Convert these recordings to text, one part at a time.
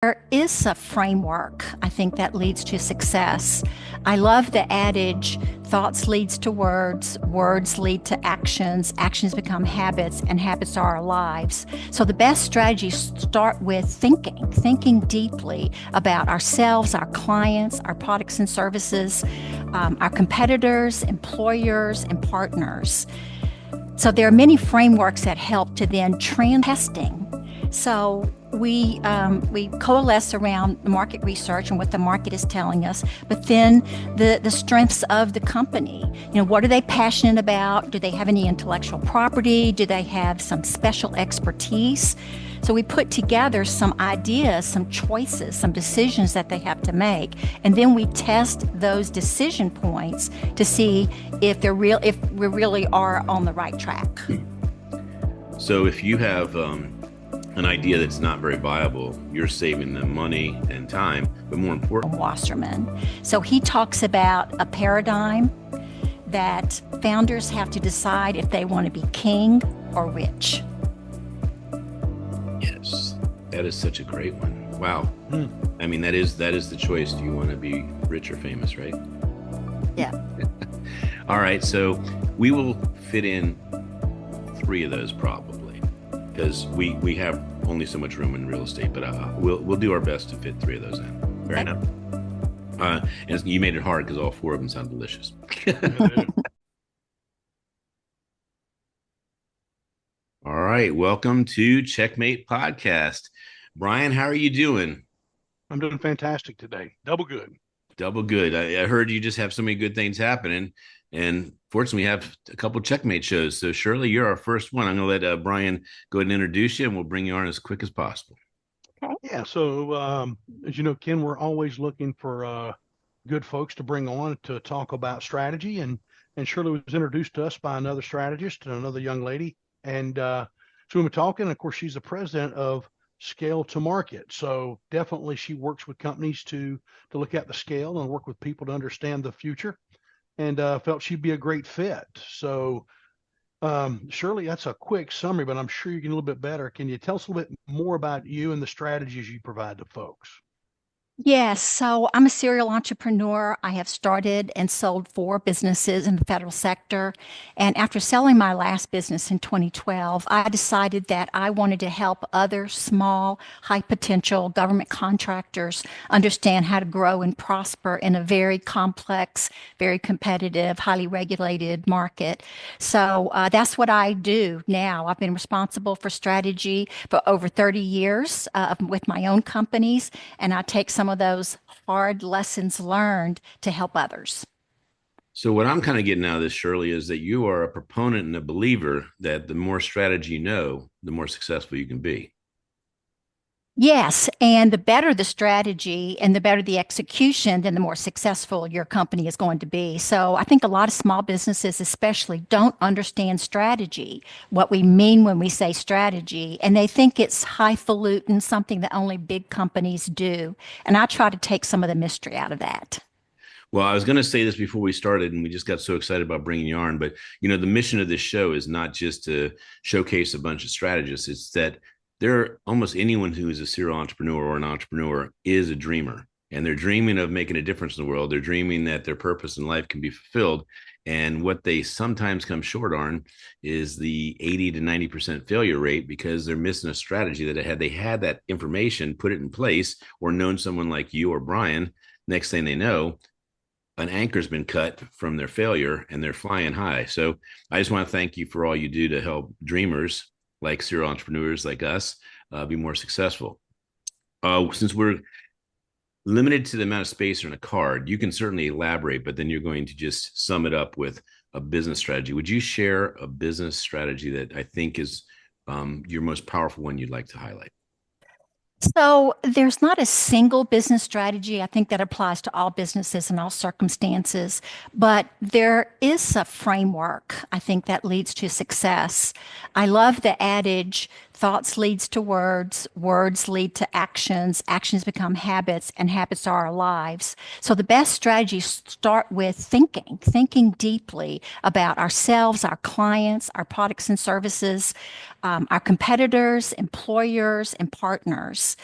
There is a framework, I think, that leads to success. I love the adage, thoughts leads to words, words lead to actions, actions become habits, and habits are our lives. So the best strategies start with thinking deeply about ourselves, our clients, our products and services, our competitors, employers, and partners. So there are many frameworks that help to then testing. So we coalesce around the market research and what the market is telling us, but then the strengths of the company. What are they passionate about? Do they have any intellectual property? Do they have some special expertise? So we put together some ideas, some choices, some decisions that they have to make, and then we test those decision points to see if we really are on the right track. So if you have an idea that's not very viable, you're saving them money and time, but more important. Wasserman. So he talks about a paradigm that founders have to decide if they want to be king or rich. Yes, that is such a great one. Wow. I mean, that is the choice. Do you want to be rich or famous, right? Yeah. All right, so we will fit in 3 of those probably, because we have only so much room in real estate, but we'll do our best to fit 3 of those in. Fair enough. And you made it hard because all 4 of them sound delicious. All right, welcome to Checkmate Podcast. Brian, how are you doing? I'm doing fantastic today. Double good. Double good. I heard you just have so many good things happening, and fortunately, we have a couple Checkmate shows. So, Shirley, you're our first one. I'm going to let Brian go ahead and introduce you, and we'll bring you on as quick as possible. Okay. Yeah. So, as you know, Ken, we're always looking for good folks to bring on to talk about strategy, and Shirley was introduced to us by another strategist and another young lady, and so we were talking. Of course, she's the president of Scale to Market. So definitely, she works with companies to look at the scale and work with people to understand the future. And felt she'd be a great fit. So, Shirley, that's a quick summary, but I'm sure you can a little bit better. Can you tell us a little bit more about you and the strategies you provide to folks? Yes, so I'm a serial entrepreneur. I have started and sold 4 businesses in the federal sector. And after selling my last business in 2012, I decided that I wanted to help other small, high potential government contractors understand how to grow and prosper in a very complex, very competitive, highly regulated market. So that's what I do now. I've been responsible for strategy for over 30 years with my own companies, and I take some of those hard lessons learned to help others. So what I'm kind of getting out of this, Shirley, is that you are a proponent and a believer that the more strategy you know, the more successful you can be. Yes, and the better the strategy and the better the execution, then the more successful your company is going to be. So I think a lot of small businesses especially don't understand strategy, what we mean when we say strategy, and they think it's highfalutin, something that only big companies do. And I try to take some of the mystery out of that. Well, I was going to say this before we started, and we just got so excited about bringing you on. But, the mission of this show is not just to showcase a bunch of strategists. It's that almost anyone who is a serial entrepreneur or an entrepreneur is a dreamer. And they're dreaming of making a difference in the world. They're dreaming that their purpose in life can be fulfilled. And what they sometimes come short on is the 80 to 90% failure rate, because they're missing a strategy that had they had that information, put it in place, or known someone like you or Brian, next thing they know, an anchor's been cut from their failure and they're flying high. So I just want to thank you for all you do to help dreamers like serial entrepreneurs like us be more successful. Since we're limited to the amount of space on a card, you can certainly elaborate, but then you're going to just sum it up with a business strategy. Would you share a business strategy that I think is your most powerful one you'd like to highlight? So there's not a single business strategy. I think that applies to all businesses in all circumstances, but there is a framework, I think, that leads to success. I love the adage, thoughts leads to words, words lead to actions, actions become habits, and habits are our lives. So the best strategies start with thinking deeply about ourselves, our clients, our products and services, our competitors, employers, and partners.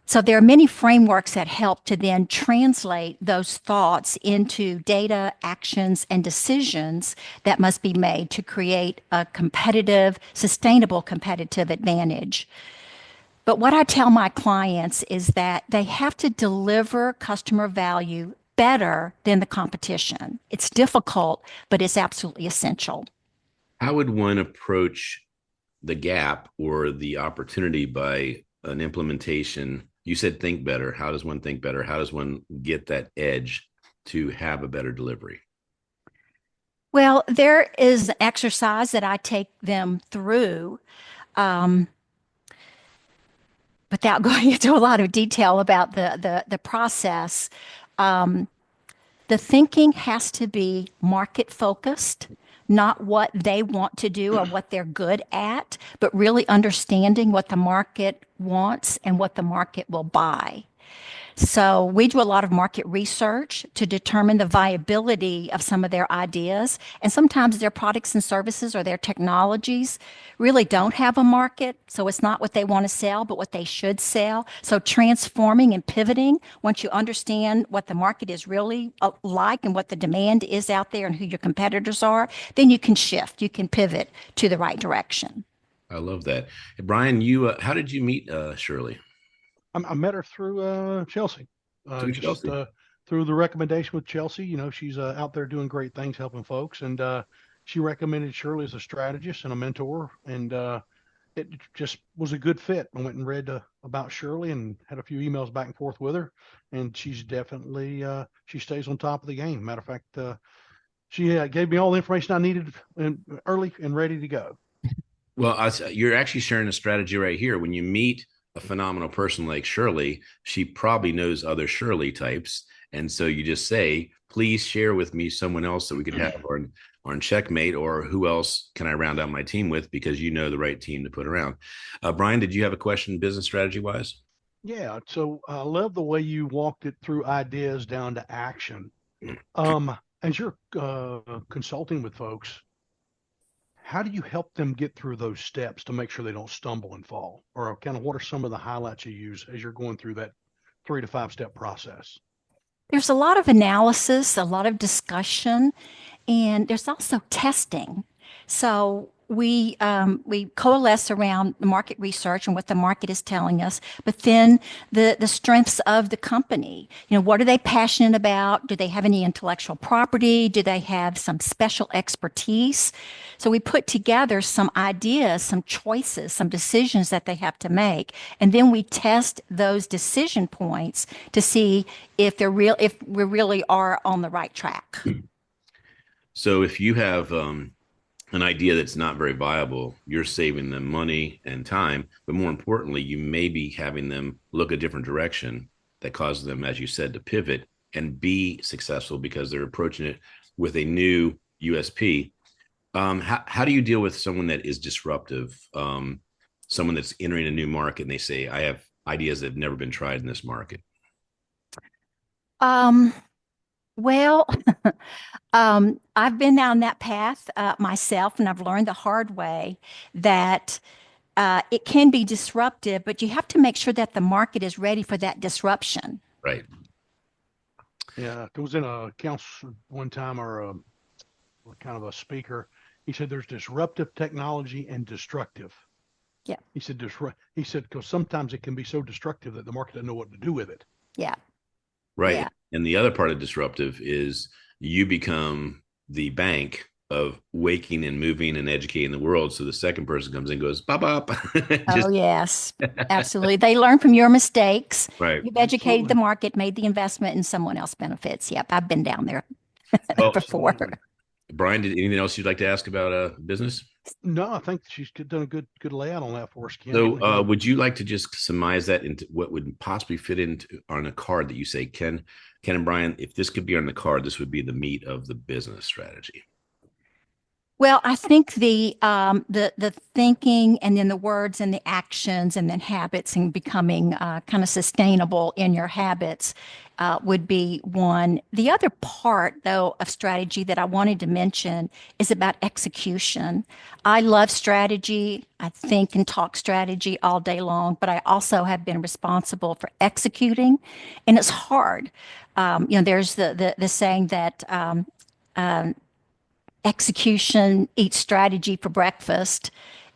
So there are many frameworks that help to then translate those thoughts into data, actions, and decisions that must be made to create a competitive, sustainable competitive advantage. But what I tell my clients is that they have to deliver customer value better than the competition. It's difficult, but it's absolutely essential. How would one approach the gap or the opportunity by an implementation? You said think better. How does one think better? How does one get that edge to have a better delivery? Well, there is an exercise that I take them through um, without going into a lot of detail about the process. Um, the thinking has to be market focused, not what they want to do or what they're good at, but really understanding what the market wants and what the market will buy. So we do a lot of market research to determine the viability of some of their ideas. And sometimes their products and services or their technologies really don't have a market. So it's not what they want to sell, but what they should sell. So transforming and pivoting, once you understand what the market is really like and what the demand is out there and who your competitors are, then you can shift, you can pivot to the right direction. I love that. Hey, Brian, you how did you meet Shirley? I met her through Chelsea, Through just Chelsea. through the recommendation with Chelsea. You know, she's out there doing great things, helping folks, and she recommended Shirley as a strategist and a mentor, and it just was a good fit. I went and read about Shirley and had a few emails back and forth with her, and she's definitely she stays on top of the game. Matter of fact, she gave me all the information I needed early and ready to go. Well, you're actually sharing a strategy right here. When you meet a phenomenal person like Shirley, she probably knows other Shirley types. And so you just say, please share with me someone else that we could have on Checkmate, or who else can I round out my team with, because you know the right team to put around. Brian, did you have a question business strategy wise? Yeah, so I love the way you walked it through ideas down to action. As you're consulting with folks, how do you help them get through those steps to make sure they don't stumble and fall? Or kind of what are some of the highlights you use as you're going through that 3 to 5 step process? There's a lot of analysis, a lot of discussion, and there's also testing. So we coalesce around the market research and what the market is telling us, but then the strengths of the company. You know, what are they passionate about? Do they have any intellectual property? Do they have some special expertise? So we put together some ideas, some choices, some decisions that they have to make, and then we test those decision points to see if they're real, if we really are on the right track. So if you have an idea that's not very viable, you're saving them money and time, but more importantly, you may be having them look a different direction that causes them, as you said, to pivot and be successful because they're approaching it with a new USP. How do you deal with someone that is disruptive, someone that's entering a new market and they say, I have ideas that have never been tried in this market? Um, well, I've been down that path myself, and I've learned the hard way that it can be disruptive, but you have to make sure that the market is ready for that disruption. Right. Yeah, I was in a council one time, or kind of a speaker. He said there's disruptive technology and destructive. Yeah, He said He said because sometimes it can be so destructive that the market doesn't know what to do with it. yeah, Right. yeah. And the other part of disruptive is you become the bank of waking and moving and educating the world. So the second person comes in and goes, bop, bop. Oh, Just yes, absolutely. They learn from your mistakes. right. You've educated the Absolutely. market, made the investment, and someone else benefits. Yep, I've been down there Well, before. Absolutely. Brian, did anything else you'd like to ask about business? No, I think she's done a good layout on that for us, Ken. So, Really good. would you like to just surmise that into what would possibly fit into on a card that you say, Ken and Brian, if this could be on the card, this would be the meat of the business strategy? Well, I think the thinking and then the words and the actions and then habits and becoming kind of sustainable in your habits would be one. The other part, though, of strategy that I wanted to mention is about execution. I love strategy. I think and talk strategy all day long, but I also have been responsible for executing, and it's hard. There's the saying that. Execution eats strategy for breakfast.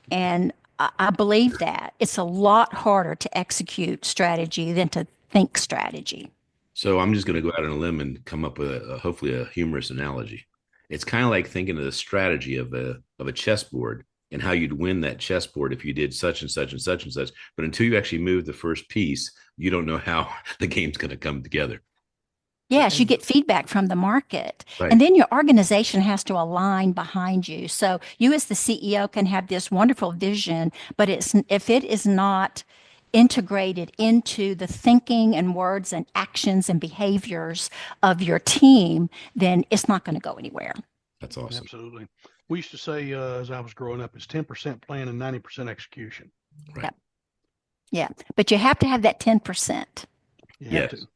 And I believe that it's a lot harder to execute strategy than to think strategy. So I'm just going to go out on a limb and come up with hopefully a humorous analogy. It's kind of like thinking of the strategy of a chessboard and how you'd win that chessboard if you did such and such and such and such. But until you actually move the first piece, you don't know how the game's going to come together. Yes, you And get feedback from the market. And Right. then your organization has to align behind you. So you as the CEO can have this wonderful vision, but if it is not integrated into the thinking and words and actions and behaviors of your team, then it's not going to go anywhere. That's awesome. absolutely. We used to say, as I was growing up, it's 10% plan and 90% execution. Right. Yep. Yeah. But you have to have that 10%. You have Yes. to.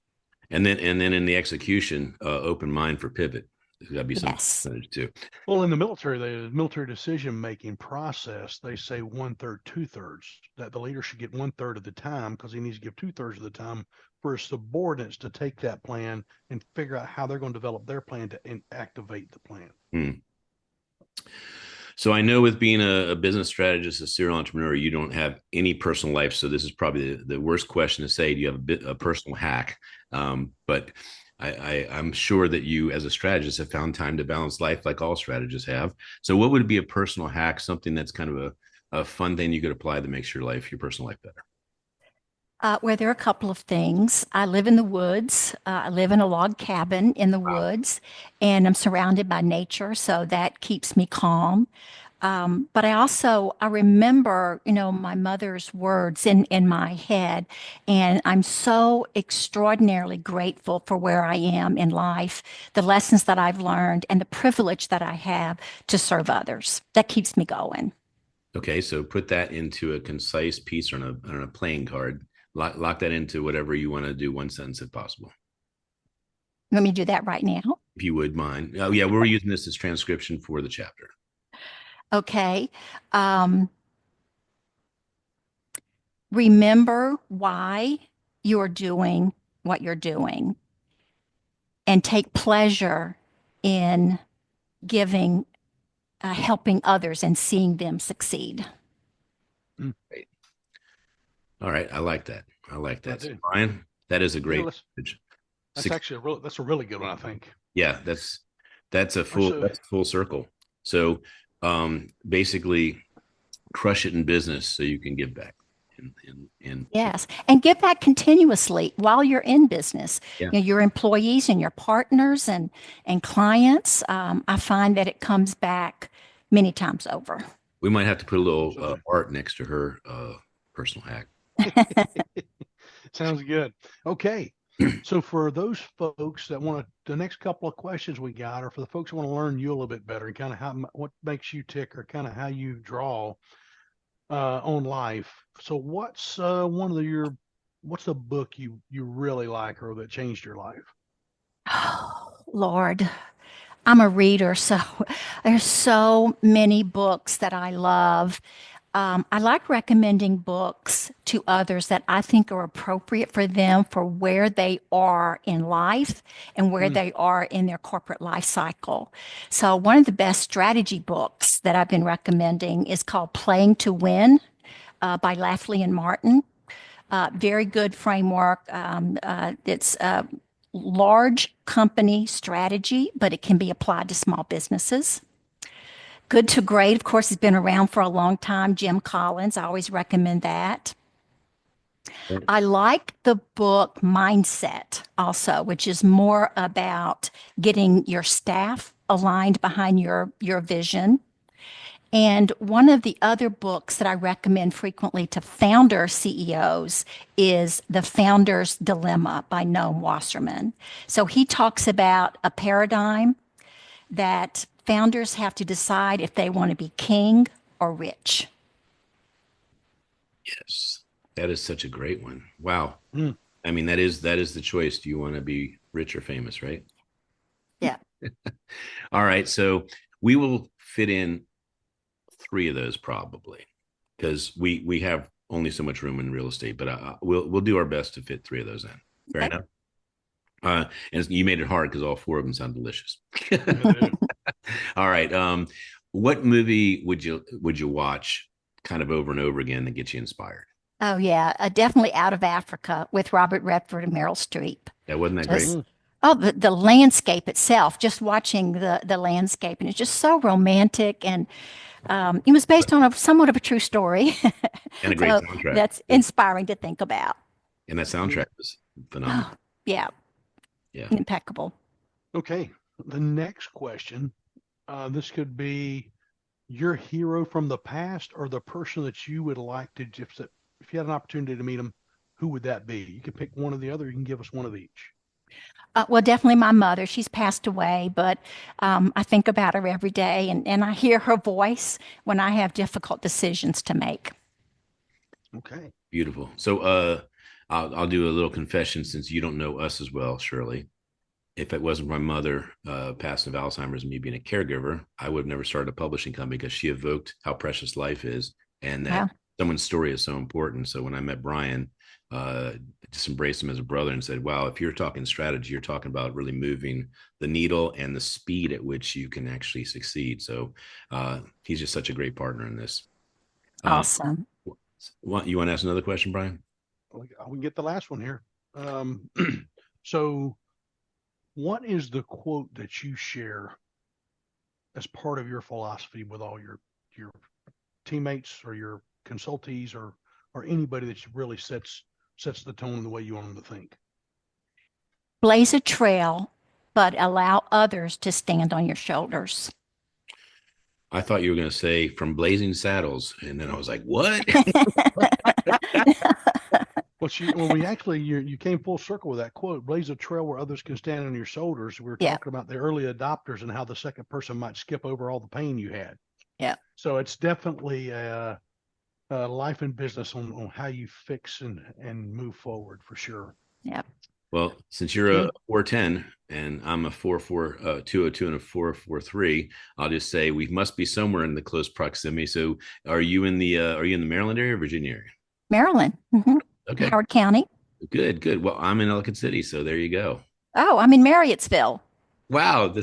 And then in the execution, open mind for pivot. There's got to be some Yes. percentage too. Well, in the military decision-making process, they say 1/3, 2/3, that the leader should get 1/3 of the time because he needs to give 2/3 of the time for his subordinates to take that plan and figure out how they're going to develop their plan to activate the plan. Hmm. So I know with being a business strategist, a serial entrepreneur, you don't have any personal life. So this is probably the worst question to say. Do you have a personal hack? But I'm sure that you, as a strategist, have found time to balance life like all strategists have. So what would be a personal hack, something that's kind of a fun thing you could apply that makes your personal life better? Where there are a couple of things. I live in the woods. I live in a log cabin in the Wow. woods, and I'm surrounded by nature, so that keeps me calm. But I remember, my mother's words in my head, and I'm so extraordinarily grateful for where I am in life, the lessons that I've learned, and the privilege that I have to serve others. That keeps me going. Okay, so put that into a concise piece on a playing card. Lock that into whatever you want to do, one sentence if possible. Let me do that right now. If you would mind. Oh yeah, we're using this as transcription for the chapter. Okay. Um, Remember why you're doing what you're doing and take pleasure in giving, helping others and seeing them succeed. Great. All right, I like that. I like I that. So, do. Brian, that is a great message. That's actually that's a really good one, I think. Yeah, that's a So, full circle. So basically crush it in business so you can give back. And Yes, and give back continuously while you're in business. yeah, Your employees and your partners and clients. I find that it comes back many times over. we might have to put a little absolutely. art next to her personal hack. Sounds good. Okay. So for those folks that want to, the next couple of questions we got are for the folks who want to learn you a little bit better and kind of what makes you tick or kind of how you draw on life. So what's what's the book you really like or that changed your life? Oh, Lord, I'm a reader, so there's so many books that I love. I like recommending books to others that I think are appropriate for them for where they are in life and where Mm, they are in their corporate life cycle. So, one of the best strategy books that I've been recommending is called Playing to Win by Lafley and Martin. Very good framework. It's large company strategy, but it can be applied to small businesses. Good to Great, of course, has been around for a long time. Jim Collins, I always recommend that. I like the book Mindset also, which is more about getting your staff aligned behind your vision. And one of the other books that I recommend frequently to founder CEOs is The Founder's Dilemma by Noam Wasserman. So he talks about a paradigm that founders have to decide if they want to be king or rich. Yes, that is such a great one. Wow. Mm. I mean, that is the choice. Do you want to be rich or famous, right? Yeah. All right. So we will fit in three of those probably because we have only so much room in real estate, but we'll do our best to fit three of those in. Fair Okay. enough. And you made it hard because all four of them sound delicious. All right. What movie would you watch kind of over and over again that gets you inspired? Oh, yeah. Definitely Out of Africa with Robert Redford and Meryl Streep. That wasn't that great. Just, oh, the landscape itself, just watching the landscape. And it's just so romantic. And it was based on somewhat of a true story. And a great So soundtrack. that's inspiring to think about. And that soundtrack was phenomenal. Oh, yeah. Yeah. Impeccable. Okay. The next question, this could be your hero from the past or the person that you would like to, if you had an opportunity to meet them, who would that be? You can pick one or the other. You can give us one of each. Well, definitely my mother. She's passed away, but I think about her every day and I hear her voice when I have difficult decisions to make. Okay. Beautiful. So I'll do a little confession since you don't know us as well, Shirley. If it wasn't my mother passing of Alzheimer's and me being a caregiver, I would have never started a publishing company because she evoked how precious life is and that Wow. someone's story is so important. So when I met Brian, I just embraced him as a brother and said, wow, if you're talking strategy, you're talking about really moving the needle and the speed at which you can actually succeed. So he's just such a great partner in this. Um, Awesome. you want to ask another question, Brian? We can get the last one here. So, what is the quote that you share as part of your philosophy with all your teammates or your consultees or anybody that really sets the tone in the way you want them to think? Blaze a trail, but allow others to stand on your shoulders. I thought you were going to say from Blazing Saddles, and then I was like, "What?" Well, we actually you came full circle with that quote. Blaze a trail where others can stand on your shoulders. We were Yeah. talking about the early adopters and how the second person might skip over all the pain you had. Yeah. So it's definitely a life and business on how you fix and move forward for sure. Yeah. Well, since you're a 410 and I'm a 202 and a 443, I'll just say we must be somewhere in the close proximity. So, are you in the Maryland area or Virginia area? Maryland. Okay, Howard County. good, good. Well, I'm in Ellicott City, so there you go. Oh, I'm in Marriottsville. Wow,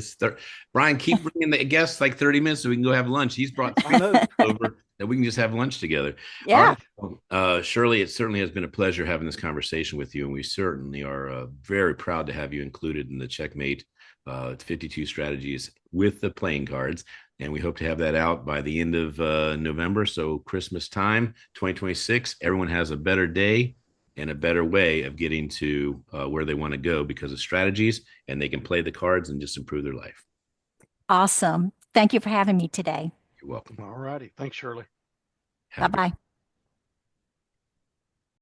Brian, keep bringing the guests like 30 minutes so we can go have lunch. He's brought I know. over that we can just have lunch together. Yeah. All right. Shirley, it certainly has been a pleasure having this conversation with you, and we certainly are very proud to have you included in the Checkmate 52 strategies with the playing cards. And we hope to have that out by the end of November. So Christmas time, 2026, everyone has a better day and a better way of getting to where they want to go because of strategies, and they can play the cards and just improve their life. Awesome. Thank you for having me today. You're welcome. All righty. Thanks, Shirley. Bye bye.